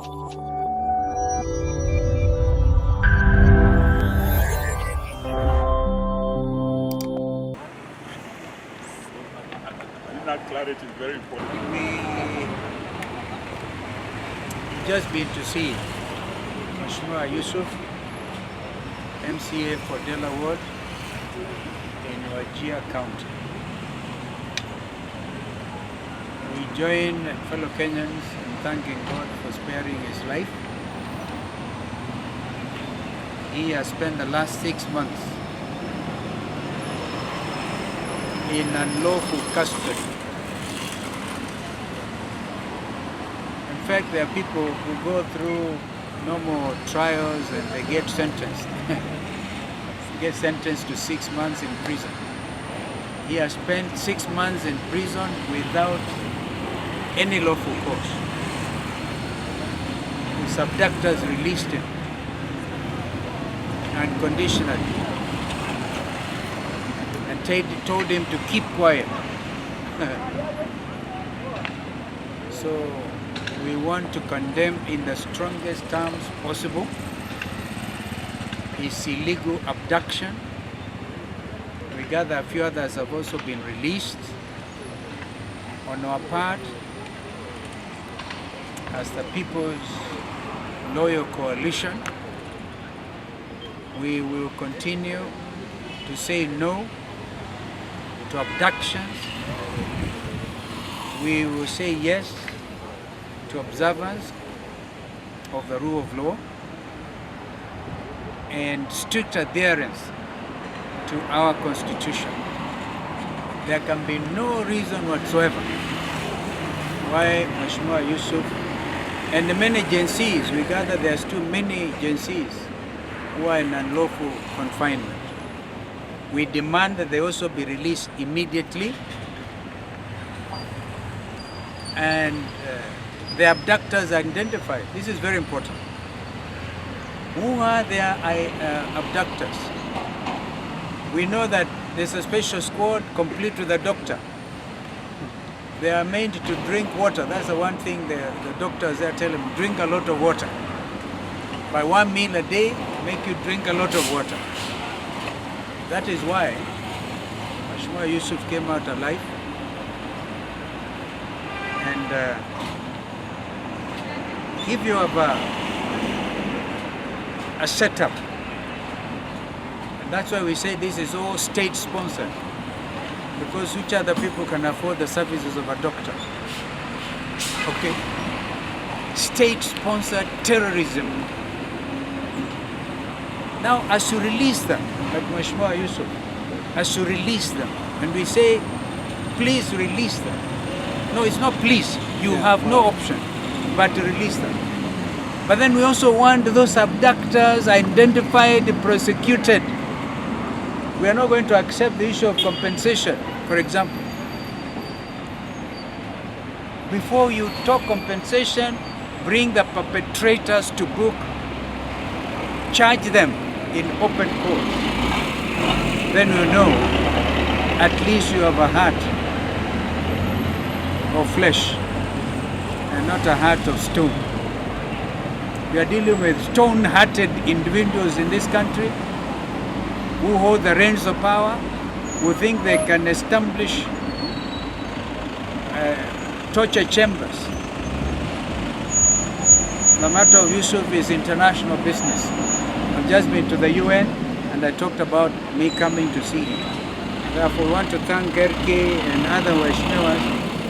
That clarity is very important. We just been to see Wajir Yusuf, MCA for Delaware in Wajir County. We join fellow Kenyans in thanking God for sparing his life. He has spent the last 6 months in unlawful custody. In fact, there are people who go through normal trials and they get sentenced. Get sentenced to 6 months in prison. He has spent 6 months in prison without any lawful cause. His abductors released him unconditionally and told him to keep quiet. So we want to condemn in the strongest terms possible his illegal abduction. We gather a few others have also been released. On our part, as the People's Loyal Coalition, we will continue to say no to abductions. We will say yes to observance of the rule of law and strict adherence to our Constitution. There can be no reason whatsoever why Wajir Yusuf and the many agencies, we gather there's too many agencies who are in unlawful confinement. We demand that they also be released immediately, and the abductors identified. This is very important. Who are their abductors? We know that there's a special squad complete with a doctor. They are meant to drink water. That's the one thing the doctors there tell them, drink a lot of water. By 1 meal a day, make you drink a lot of water. That is why Wajir Yusuf came out alive. And if you have a setup, and that's why we say this is all state-sponsored, because which other people can afford the services of a doctor? Okay? State-sponsored terrorism. Now, as you release them, like Wajir Yusuf, as you release them, and we say, please release them. No, it's not please. You have no option but to release them. But then we also want those abductors identified, prosecuted. We are not going to accept the issue of compensation, for example. Before you talk compensation, bring the perpetrators to book, charge them in open court. Then you know at least you have a heart of flesh and not a heart of stone. We are dealing with stone-hearted individuals in this country who hold the reins of power, who think they can establish torture chambers. The matter of Yusuf is international business. I've just been to the UN and I talked about me coming to see him. Therefore, we want to thank RK and other Wajnewas.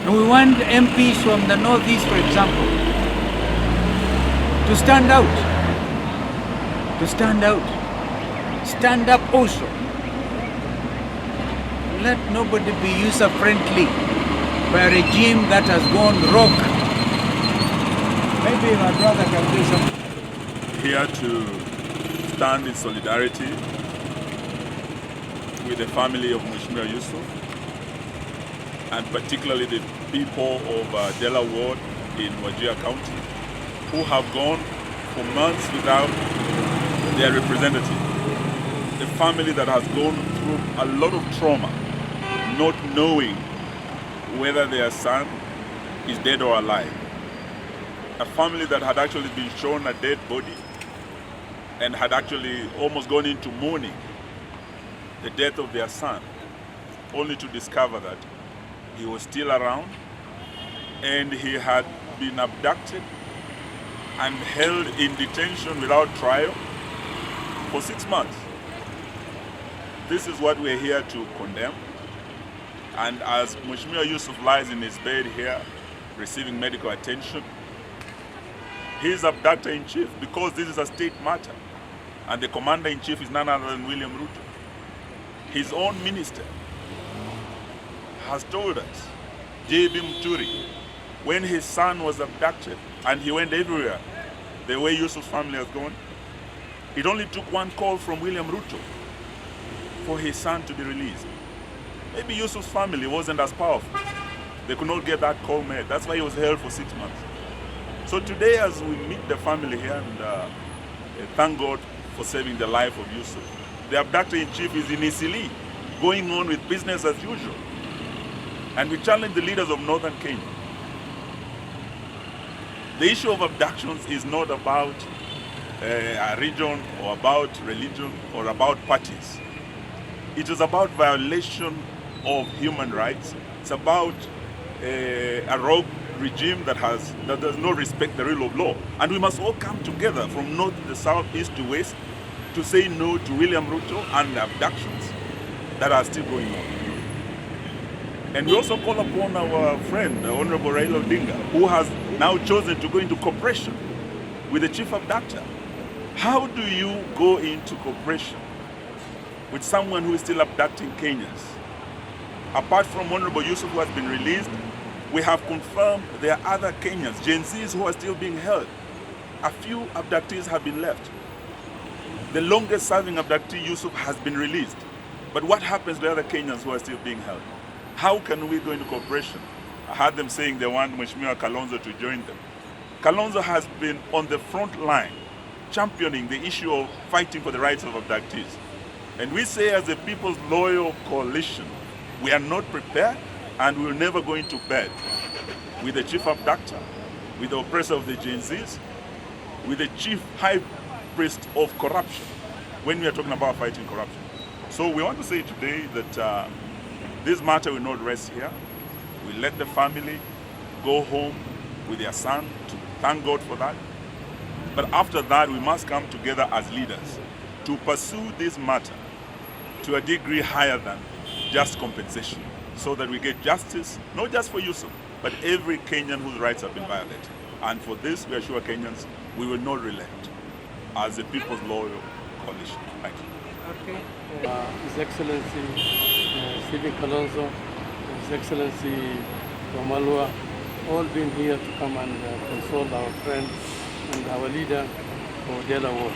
And we want MPs from the Northeast, for example, to stand out. To stand out. Stand up also. Let nobody be user-friendly by a regime that has gone rogue. Maybe my brother can do something. Here to stand in solidarity with the family of Wajir Yusuf, and particularly the people of Delaware in Wajir County, who have gone for months without their representative. A family that has gone through a lot of trauma, not knowing whether their son is dead or alive. a family that had actually been shown a dead body and had actually almost gone into mourning the death of their son, only to discover that he was still around and he had been abducted and held in detention without trial for 6 months. This is what we're here to condemn. And as Mheshimiwa Yusuf lies in his bed here, receiving medical attention, he's abductor-in-chief because this is a state matter. And the commander-in-chief is none other than William Ruto. His own minister has told us, J.B. Muturi, when his son was abducted and he went everywhere, the way Yusuf's family has gone, it only took one call from William Ruto for his son to be released. Maybe Yusuf's family wasn't as powerful. They could not get that call made. That's why he was held for 6 months. So today, as we meet the family here and thank God for saving the life of Yusuf, the abductor-in-chief is in Isili, going on with business as usual. And we challenge the leaders of northern Kenya. The issue of abductions is not about a region or about religion or about parties. It is about violation of human rights. It's about a rogue regime that does not respect the rule of law. And we must all come together from north to south, east to west to say no to William Ruto and the abductions that are still going on. And we also call upon our friend, the Honorable Raila Odinga, who has now chosen to go into cooperation with the chief abductor. How do you go into cooperation with someone who is still abducting Kenyans? Apart from Honorable Yusuf, who has been released, we have confirmed there are other Kenyans, Gen Zs, who are still being held. A few abductees have been left. The longest serving abductee, Yusuf, has been released. But what happens to other Kenyans who are still being held? How can we go into cooperation? I heard them saying they want Mheshimiwa Kalonzo to join them. Kalonzo has been on the front line, championing the issue of fighting for the rights of abductees. And we say as a People's Loyal Coalition, we are not prepared and we will never go into bed with the chief abductor, with the oppressor of the Gen Zs, with the chief high priest of corruption, when we are talking about fighting corruption. So we want to say today that this matter will not rest here. We let the family go home with their son to thank God for that. But after that, we must come together as leaders to pursue this matter to a degree higher than just compensation, so that we get justice, not just for Yusuf, but every Kenyan whose rights have been violated. And for this, we assure Kenyans, we will not relent as a People's Loyal Coalition. Thank you. Okay. His Excellency Stephen Kalonzo, His Excellency Wamalwa, all been here to come and console our friend and our leader for Dela Ward.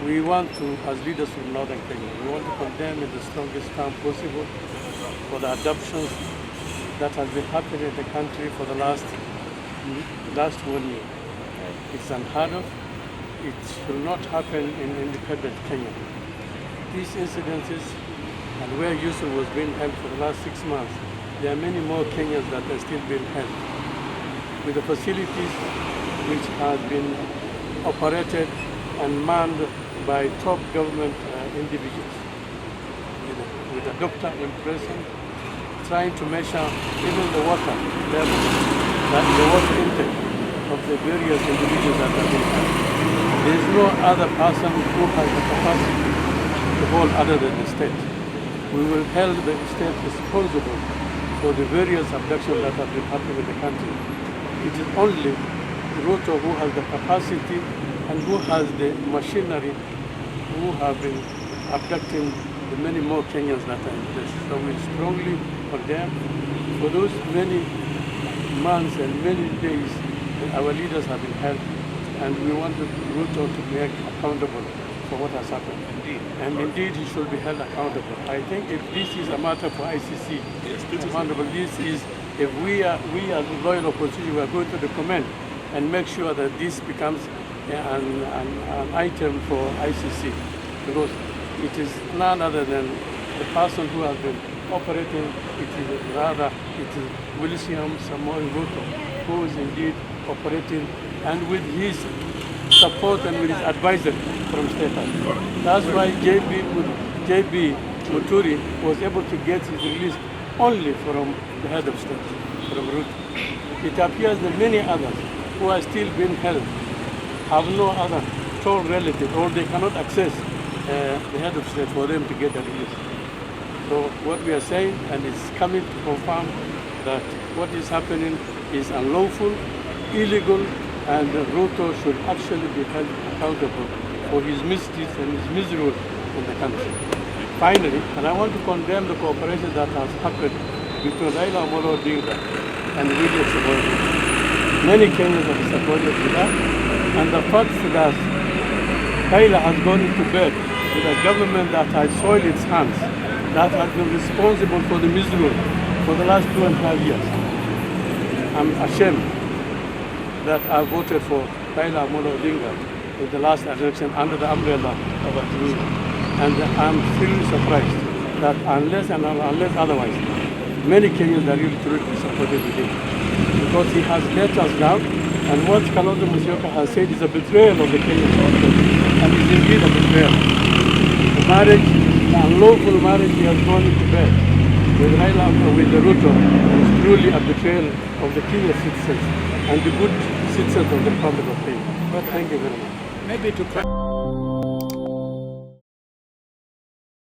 We want to, as leaders from Northern Kenya, we want to condemn in the strongest term possible for the adoptions that has been happening in the country for the last 1 year. It's unheard of. It should not happen in independent Kenya. These incidences and where Yusuf was being held for the last 6 months, there are many more Kenyans that are still being held. With the facilities which have been operated and manned by top government individuals, with a doctor in prison, trying to measure even the water level, the water intake of the various individuals that have been held. There is no other person who has the capacity to hold other than the state. We will hold the state responsible for the various abductions that have been happening in the country. It is only Ruto who has the capacity and who has the machinery who have been abducting the many more Kenyans that are in place. So we strongly condemn for those many months and many days that our leaders have been held, and we want Ruto to be accountable for what has happened. Indeed. And indeed he should be held accountable. I think if this is a matter for ICC, accountable, this is, if we as a loyal opposition, we are going to recommend and make sure that this becomes an item for ICC, because it is none other than the person who has been operating, it is William Samoei Ruto, who is indeed operating, and with his support and with his advisor from State House. That's why JB Muturi was able to get his release only from the head of state, from Ruto. It appears that many others who are still being held have no other sole relative, or they cannot access the head of state for them to get a release. So what we are saying, and it's coming to confirm that what is happening is unlawful, illegal, and Ruto should actually be held accountable for his misdeeds and his misrule in the country. Finally, and I want to condemn the cooperation that has happened between Raila Amolo Odinga and William Samoei. Many Kenyans have supported to that, and the fact that Raila has gone into bed with a government that has soiled its hands, that has been responsible for the misrule for the last 2.5 years. I'm ashamed that I voted for Raila Amolo Odinga in the last election under the umbrella of Azimio. And I'm really surprised that unless otherwise, many Kenyans are really truly supported with him, because he has let us down, and what Kalonzo Musyoka has said is a betrayal of the Kenyan people, and is indeed a betrayal. The marriage, the unlawful marriage he has gone into bed with the Ruto, is truly a betrayal of the Kenyan citizens and the good citizens of the Republic of Kenya. But thank you very much. Maybe to